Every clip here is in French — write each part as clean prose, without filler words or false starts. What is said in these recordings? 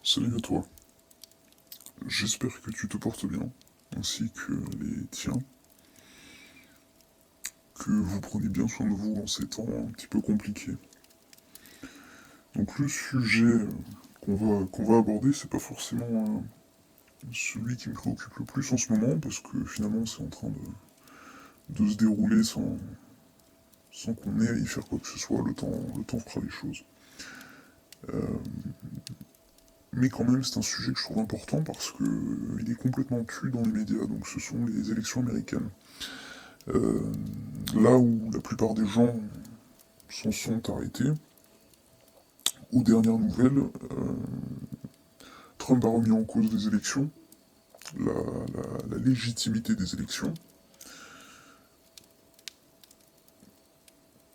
Salut à toi. J'espère que tu te portes bien, ainsi que les tiens, que vous prenez bien soin de vous en ces temps un petit peu compliqués. Donc le sujet qu'on va aborder, c'est pas forcément celui qui me préoccupe le plus en ce moment, parce que finalement c'est en train de se dérouler sans qu'on ait à y faire quoi que ce soit, le temps fera les choses. Mais quand même, c'est un sujet que je trouve important parce que il est complètement tu dans les médias, donc ce sont les élections américaines. Euh, Là où la plupart des gens s'en sont arrêtés, aux dernières nouvelles, Trump a remis en cause les élections, la légitimité des élections.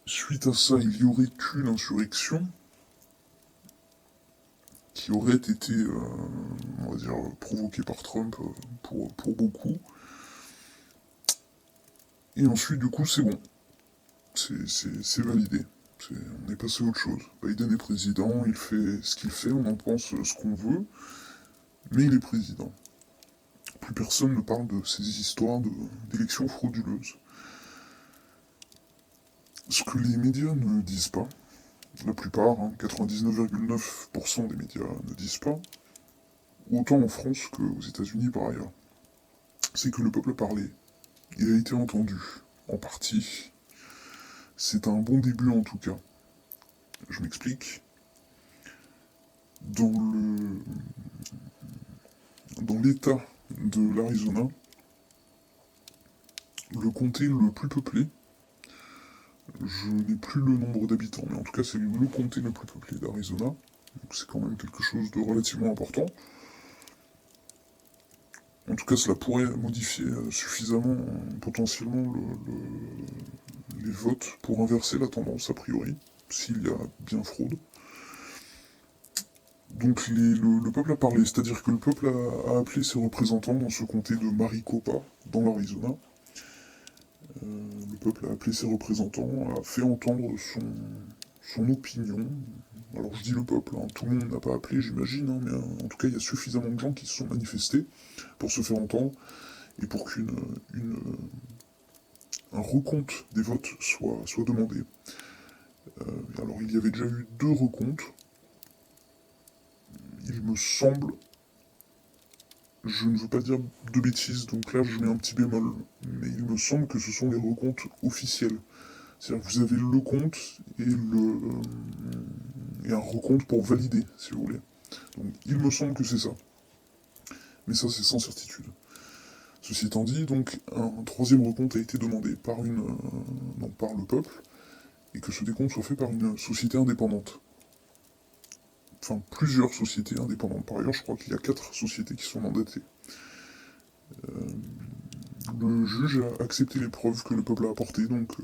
Suite à ça, il y aurait eu l'insurrection qui aurait été, on va dire, provoquée par Trump pour beaucoup. Et ensuite, du coup, c'est bon. C'est validé. On est passé à autre chose. Biden est président, il fait ce qu'il fait, on en pense ce qu'on veut, mais il est président. Plus personne ne parle de ces histoires d'élections frauduleuses. Ce que les médias ne disent pas, la plupart, 99,9% des médias ne disent pas, autant en France qu'aux États-Unis par ailleurs, c'est que le peuple a parlé. Il a été entendu, en partie. C'est un bon début en tout cas. Je m'explique. Dans le dans l'État de l'Arizona, le comté le plus peuplé, je n'ai plus le nombre d'habitants, mais en tout cas c'est le comté le plus peuplé d'Arizona, donc c'est quand même quelque chose de relativement important. En tout cas, cela pourrait modifier suffisamment, potentiellement, les votes pour inverser la tendance, a priori, s'il y a bien fraude. Donc le peuple a parlé, c'est-à-dire que le peuple a appelé ses représentants dans ce comté de Maricopa, dans l'Arizona. Le peuple a appelé ses représentants, a fait entendre son opinion. Alors je dis le peuple, tout le monde n'a pas appelé, j'imagine, mais en tout cas il y a suffisamment de gens qui se sont manifestés pour se faire entendre et pour un recompte des votes soit demandé. Alors il y avait déjà eu 2 recomptes. Il me semble, je ne veux pas dire de bêtises, donc là je mets un petit bémol, mais il me semble que ce sont les recomptes officiels. C'est-à-dire que vous avez le compte et un recompte pour valider, si vous voulez. Donc il me semble que c'est ça. Mais ça c'est sans certitude. Ceci étant dit, donc un troisième recompte a été demandé par le peuple, et que ce décompte soit fait par une société indépendante. Enfin, plusieurs sociétés indépendantes. Par ailleurs, je crois qu'il y a 4 sociétés qui sont mandatées. Le juge a accepté les preuves que le peuple a apportées, donc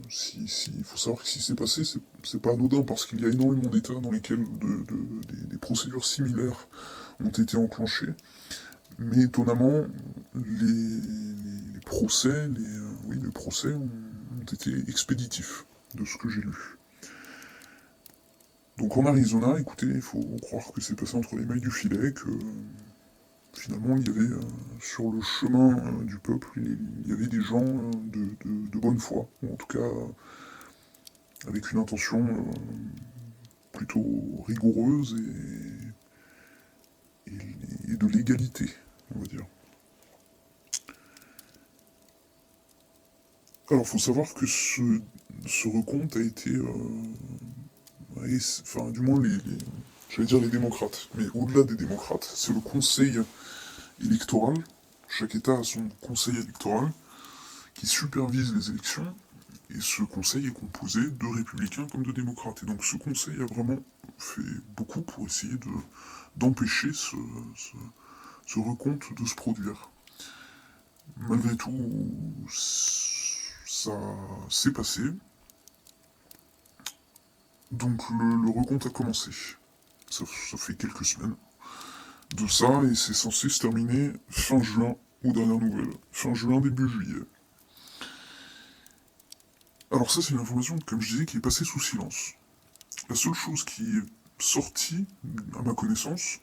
il faut savoir que si c'est passé, c'est pas anodin, parce qu'il y a énormément d'États dans lesquels des procédures similaires ont été enclenchées. Mais étonnamment, les procès, les procès ont été expéditifs, de ce que j'ai lu. Donc en Arizona, écoutez, il faut croire que c'est passé entre les mailles du filet, que finalement il y avait sur le chemin du peuple, il y avait des gens de bonne foi, ou en tout cas avec une intention plutôt rigoureuse et de légalité, on va dire. Alors il faut savoir que ce recompte a été, enfin du moins j'allais dire les démocrates, mais au-delà des démocrates, c'est le conseil électoral. Chaque État a son conseil électoral qui supervise les élections, et ce conseil est composé de républicains comme de démocrates. Et donc ce conseil a vraiment fait beaucoup pour essayer d'empêcher ce recompte de se produire. Malgré tout, ça s'est passé. Donc le recompte a commencé. Ça fait quelques semaines de ça, et c'est censé se terminer fin juin, aux dernières nouvelles. Fin juin, début juillet. Alors ça, c'est une information, comme je disais, qui est passée sous silence. La seule chose qui est sortie, à ma connaissance,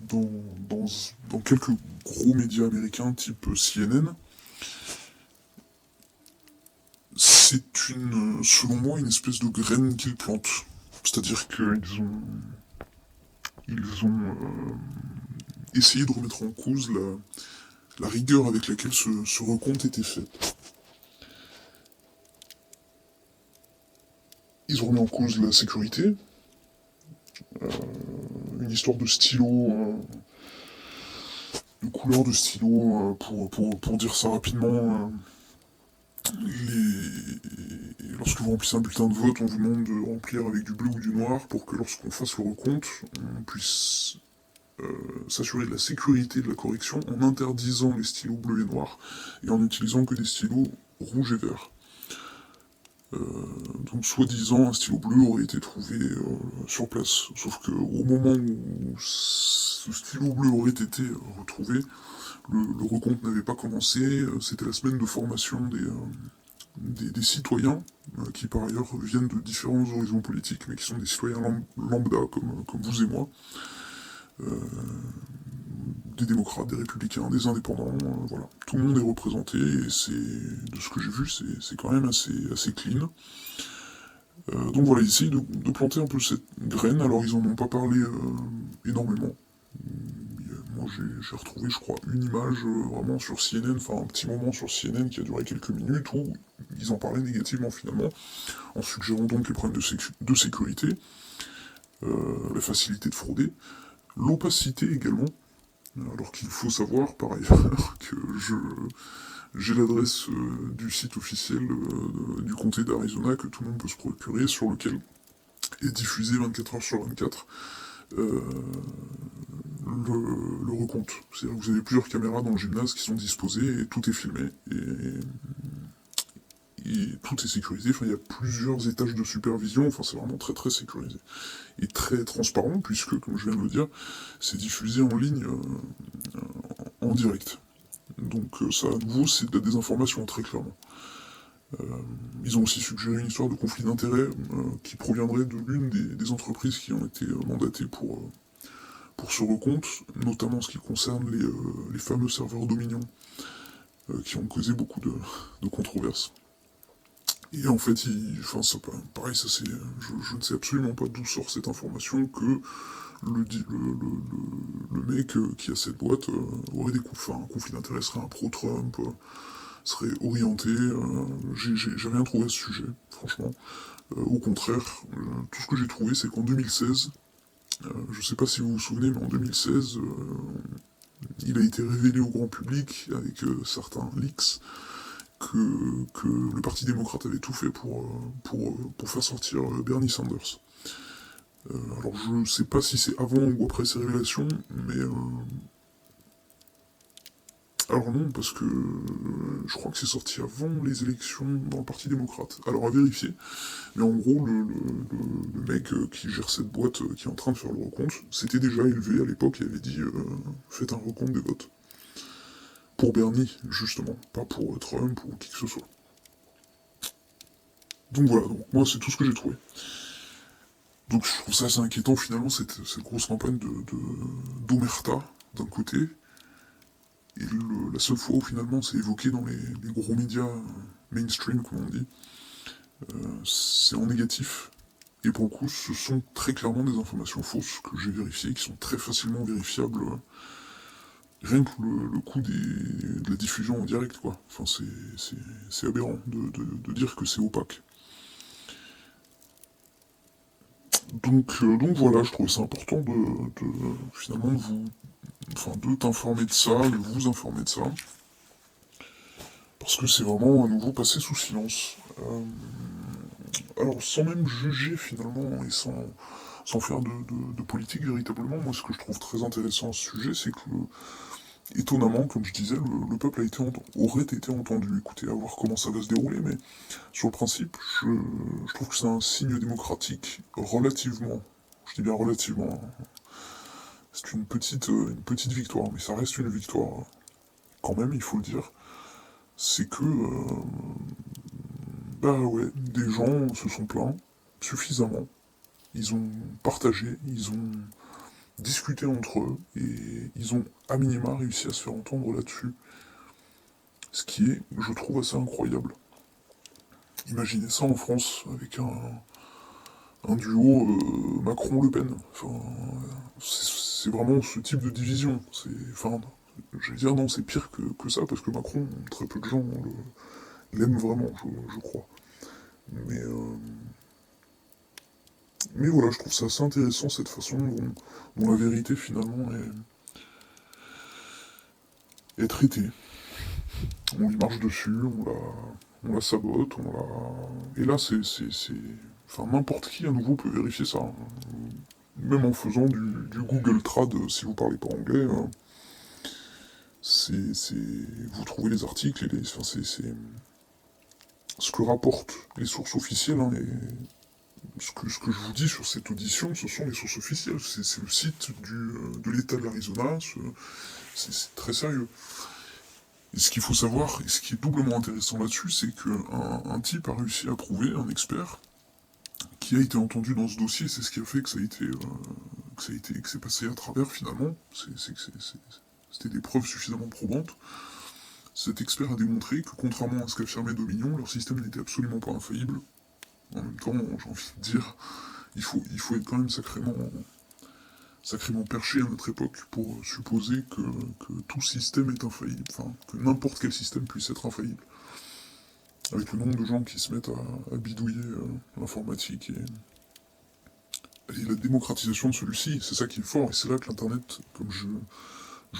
dans, dans, dans quelques gros médias américains type CNN, c'est selon moi, une espèce de graine qu'ils plantent. C'est-à-dire qu'ils ont essayé de remettre en cause la rigueur avec laquelle ce recompte était fait. Ils ont remis en cause la sécurité, une histoire de stylo, de couleur de stylo, pour dire ça rapidement. Lorsque vous remplissez un bulletin de vote, on vous demande de remplir avec du bleu ou du noir pour que lorsqu'on fasse le recompte, on puisse s'assurer de la sécurité de la correction en interdisant les stylos bleus et noirs et en utilisant que des stylos rouges et verts. Donc soi-disant un stylo bleu aurait été trouvé sur place, sauf qu'au moment où ce stylo bleu aurait été retrouvé, le recompte n'avait pas commencé, c'était la semaine de formation des citoyens, qui par ailleurs viennent de différents horizons politiques, mais qui sont des citoyens lambda comme vous et moi, des démocrates, des républicains, des indépendants, voilà. Tout le monde est représenté, et de ce que j'ai vu, c'est quand même assez clean. Donc voilà, ils essayent de planter un peu cette graine, alors ils en ont pas parlé énormément. Moi j'ai retrouvé, je crois, une image vraiment sur CNN, enfin un petit moment sur CNN qui a duré quelques minutes, où ils en parlaient négativement finalement, en suggérant donc les problèmes de sécurité, la facilité de frauder, l'opacité également, alors qu'il faut savoir par ailleurs que j'ai l'adresse du site officiel du comté d'Arizona que tout le monde peut se procurer, sur lequel est diffusé 24 heures sur 24 le recompte. C'est-à-dire que vous avez plusieurs caméras dans le gymnase qui sont disposées et tout est filmé. Et tout est sécurisé, enfin il y a plusieurs étages de supervision, enfin c'est vraiment très très sécurisé. Et très transparent, puisque, comme je viens de le dire, c'est diffusé en ligne, en direct. Donc ça, à nouveau, c'est de la désinformation, très clairement. Ils ont aussi suggéré une histoire de conflit d'intérêts qui proviendrait de l'une des entreprises qui ont été mandatées pour ce recompte, notamment en ce qui concerne les fameux serveurs Dominion, qui ont causé beaucoup de controverses. Et en fait, enfin, ça, pareil, ça c'est, je ne sais absolument pas d'où sort cette information que le mec qui a cette boîte aurait un conflit d'intérêt, serait un pro-Trump, serait orienté. J'ai rien trouvé à ce sujet, franchement. Au contraire, tout ce que j'ai trouvé, c'est qu'en 2016, je ne sais pas si vous vous souvenez, mais en 2016, il a été révélé au grand public, avec certains leaks, que le Parti démocrate avait tout fait pour faire sortir Bernie Sanders. Alors je ne sais pas si c'est avant ou après ces révélations, mais... alors non, parce que je crois que c'est sorti avant les élections dans le Parti démocrate. Alors à vérifier. Mais en gros, le mec qui gère cette boîte, qui est en train de faire le recompte, s'était déjà élevé à l'époque et avait dit faites un recompte des votes. Pour Bernie, justement, pas pour Trump ou qui que ce soit. Donc voilà, donc moi c'est tout ce que j'ai trouvé. Donc je trouve ça assez inquiétant finalement, cette grosse campagne d'omerta d'un côté, et la seule fois où finalement c'est évoqué dans les gros médias mainstream, comme on dit, c'est en négatif. Et pour le coup, ce sont très clairement des informations fausses que j'ai vérifiées, qui sont très facilement vérifiables, rien que le coût de la diffusion en direct, quoi. Enfin, c'est aberrant de dire que c'est opaque. Donc voilà, je trouvais ça important finalement de t'informer de ça, de vous informer de ça, parce que c'est vraiment à nouveau passé sous silence. Alors sans même juger finalement et sans faire de politique véritablement, moi ce que je trouve très intéressant à ce sujet, c'est que étonnamment, comme je disais, le peuple aurait été entendu. Écoutez, à voir comment ça va se dérouler, mais sur le principe, je trouve que c'est un signe démocratique relativement, je dis bien relativement, c'est une petite victoire, mais ça reste une victoire quand même, il faut le dire. C'est que, bah ouais, des gens se sont plaints suffisamment. Ils ont partagé, ils ont discuté entre eux, et ils ont à minima réussi à se faire entendre là-dessus. Ce qui est, je trouve, assez incroyable. Imaginez ça en France, avec un duo Macron-Le Pen. Enfin, c'est vraiment ce type de division. Enfin, je vais dire non, c'est pire que ça, parce que Macron, très peu de gens l'aiment vraiment, je crois. Mais, euh, mais voilà, je trouve ça assez intéressant, cette façon dont la vérité, finalement, est traitée. On lui marche dessus, on la sabote, Et là, Enfin, n'importe qui, à nouveau, peut vérifier ça, hein. Même en faisant du Google Trad, si vous parlez pas anglais, hein. Vous trouvez les articles et enfin, c'est ce que rapportent les sources officielles, hein, et ce que je vous dis sur cette audition, ce sont les sources officielles. C'est le site de l'État de l'Arizona, c'est très sérieux. Et ce qu'il faut savoir, et ce qui est doublement intéressant là-dessus, c'est qu'un type a réussi à prouver, un expert, qui a été entendu dans ce dossier, c'est ce qui a fait que que c'est passé à travers finalement. C'était des preuves suffisamment probantes. Cet expert a démontré que, contrairement à ce qu'affirmait Dominion, leur système n'était absolument pas infaillible. En même temps, j'ai envie de dire, il faut être quand même sacrément perché à notre époque pour supposer que tout système est infaillible, enfin, que n'importe quel système puisse être infaillible. Avec le nombre de gens qui se mettent à bidouiller l'informatique et la démocratisation de celui-ci, c'est ça qui est fort, et c'est là que l'Internet, comme je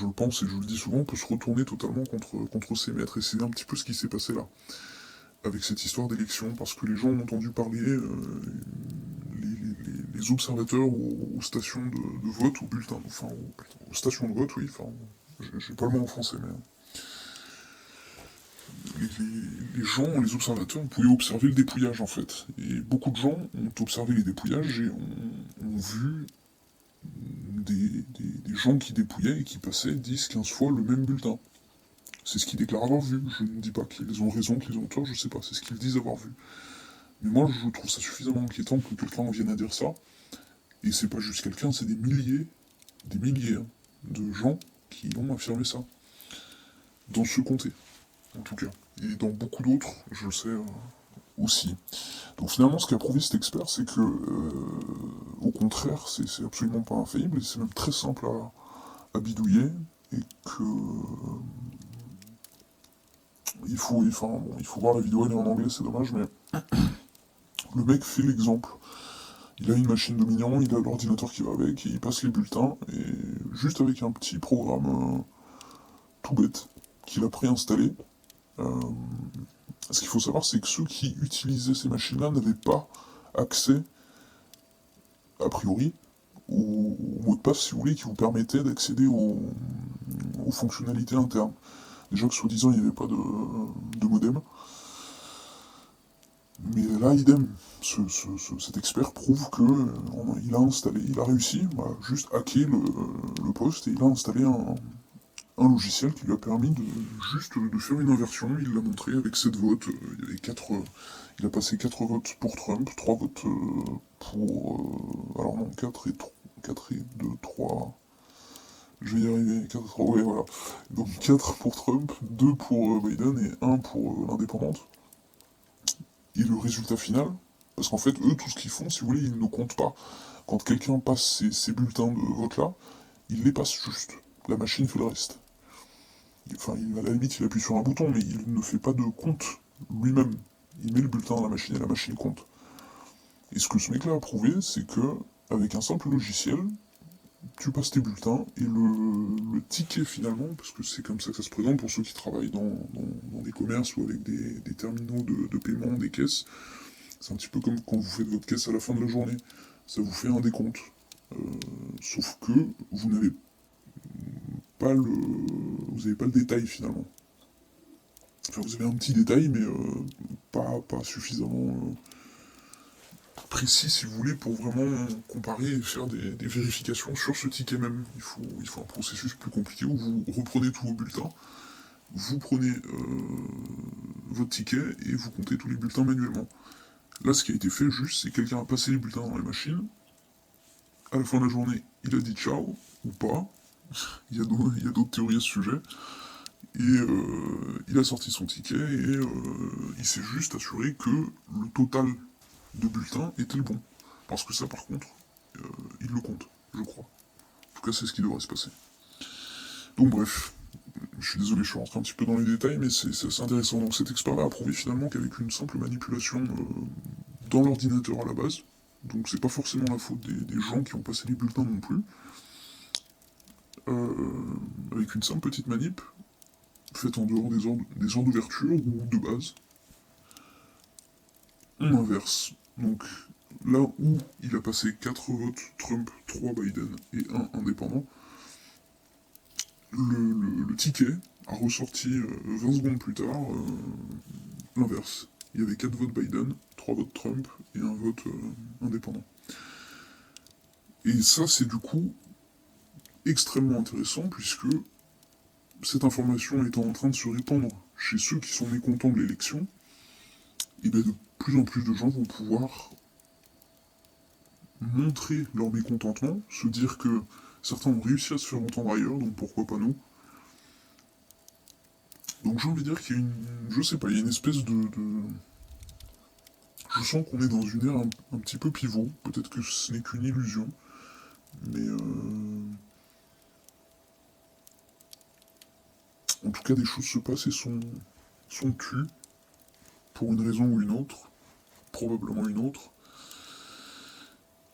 le pense et je le dis souvent, peut se retourner totalement contre ses maîtres, et c'est un petit peu ce qui s'est passé là, avec cette histoire d'élection, parce que les gens ont entendu parler, les observateurs aux stations de vote, aux bulletins, enfin aux stations de vote, oui, enfin, j'ai pas le mot en français, mais les gens, les observateurs, pouvaient observer le dépouillage en fait. Et beaucoup de gens ont observé les dépouillages et ont vu des gens qui dépouillaient et qui passaient 10, 15 fois le même bulletin. C'est ce qu'ils déclarent avoir vu. Je ne dis pas qu'ils ont raison, qu'ils ont tort, je sais pas. C'est ce qu'ils disent avoir vu. Mais moi, je trouve ça suffisamment inquiétant que quelqu'un vienne à dire ça. Et c'est pas juste quelqu'un, c'est des milliers hein, de gens qui ont affirmé ça. Dans ce comté, en tout cas. Et dans beaucoup d'autres, je le sais aussi. Donc finalement, ce qu'a prouvé cet expert, c'est que, au contraire, c'est absolument pas infaillible, et c'est même très simple à bidouiller, et que il faut voir la vidéo, elle est en anglais, c'est dommage, mais le mec fait l'exemple. Il a une machine Dominion, il a l'ordinateur qui va avec, et il passe les bulletins, et juste avec un petit programme tout bête qu'il a préinstallé. Euh, Ce qu'il faut savoir, c'est que ceux qui utilisaient ces machines-là n'avaient pas accès, a priori, au mot de passe, si vous voulez, qui vous permettait d'accéder aux fonctionnalités internes. Déjà que soi-disant, il n'y avait pas de modem. Mais là, idem. Cet expert prouve il a réussi à juste hacker le poste, et il a installé un logiciel qui lui a permis de faire une inversion. Il l'a montré avec 7 votes. Il y avait 4, il a passé 4 votes pour Trump, 3 votes pour... alors non, 4 et 2, 3... Je vais y arriver, 4 3, ouais voilà. Donc 4 pour Trump, 2 pour Biden et 1 pour l'indépendante. Et le résultat final, parce qu'en fait, eux, tout ce qu'ils font, si vous voulez, ils ne comptent pas. Quand quelqu'un passe ces bulletins de vote-là, il les passe juste. La machine fait le reste. Enfin, à la limite, il appuie sur un bouton, mais il ne fait pas de compte lui-même. Il met le bulletin dans la machine et la machine compte. Et ce que ce mec-là a prouvé, c'est que, avec un simple logiciel, tu passes tes bulletins et le ticket finalement, parce que c'est comme ça que ça se présente pour ceux qui travaillent dans des commerces ou avec des terminaux de paiement, des caisses, c'est un petit peu comme quand vous faites votre caisse à la fin de la journée. Ça vous fait un décompte. Euh, Sauf que vous n'avez pas le détail finalement. Enfin, vous avez un petit détail, mais pas suffisamment précis, si vous voulez, pour vraiment comparer et faire des vérifications sur ce ticket même. Il faut un processus plus compliqué où vous reprenez tous vos bulletins, vous prenez votre ticket et vous comptez tous les bulletins manuellement. Là, ce qui a été fait juste, c'est que quelqu'un a passé les bulletins dans les machines, à la fin de la journée, il a dit ciao, ou pas. Il y a d'autres théories à ce sujet. Et il a sorti son ticket et il s'est juste assuré que le total de bulletins était le bon. Parce que ça, par contre, il le compte, je crois. En tout cas, c'est ce qui devrait se passer. Donc bref, je suis désolé, je suis rentré un petit peu dans les détails, mais c'est assez intéressant. Donc cet expert-là a prouvé finalement qu'avec une simple manipulation dans l'ordinateur à la base, donc c'est pas forcément la faute des gens qui ont passé les bulletins non plus, avec une simple petite manip, faite en dehors des heures d'ouverture ou de base, on inverse. Donc là où il a passé 4 votes Trump, 3 Biden et 1 indépendant, le ticket a ressorti 20 secondes plus tard l'inverse. Il y avait 4 votes Biden, 3 votes Trump et 1 vote indépendant. Et ça, c'est du coup extrêmement intéressant puisque cette information étant en train de se répandre chez ceux qui sont mécontents de l'élection, et bien de plus en plus de gens vont pouvoir montrer leur mécontentement, se dire que certains ont réussi à se faire entendre ailleurs, donc pourquoi pas nous. Donc j'ai envie de dire qu'il y a je sais pas, il y a une espèce je sens qu'on est dans une ère un petit peu pivot, peut-être que ce n'est qu'une illusion, mais en tout cas des choses se passent et sont tues, pour une raison ou une autre, probablement une autre,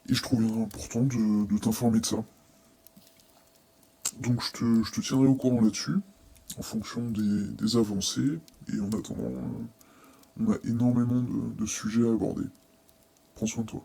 et je trouve important de t'informer de ça. Donc je te tiendrai au courant là-dessus, en fonction des avancées, et en attendant, on a énormément de sujets à aborder. Prends soin de toi.